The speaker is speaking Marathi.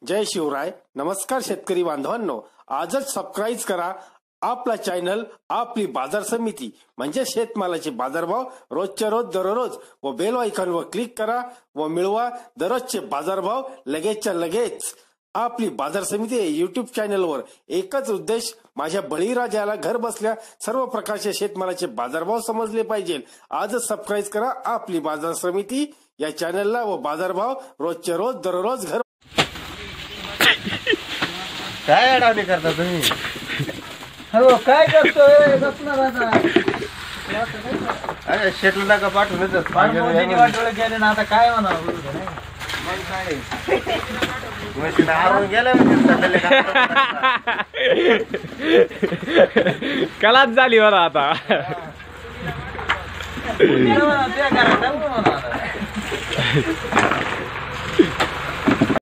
जय शिवराय. नमस्कार शेतकरी बांधवांनो, आजच सबस्क्राईब करा आपला चॅनल आपली बाजार समिती म्हणजे शेतमालाचे बाजारभाव रोजच्या रोज दररोज व बेल आयकॉनवर क्लिक करा व मिळवा दररोजचे बाजारभाव लगेचच्या लगेच. आपली बाजार समिती युट्यूब चॅनलवर एकच उद्देश, माझ्या बळीराजाला घर बसल्या सर्व प्रकारचे शेतमालाचे बाजारभाव समजले पाहिजे. आजच सबस्क्राईब करा आपली बाजार समिती या चॅनलला व बाजारभाव रोजच्या रोज दररोज घर. काय अडावणी करता तुम्ही? हो काय करतोय बसणार आता. अरे शेटला नका पाठवून वाटोळ गेले ना, आता काय म्हणावं. मग काय मशीन हारून गेलं म्हणजे कलाच झाली बरं आता. ते करा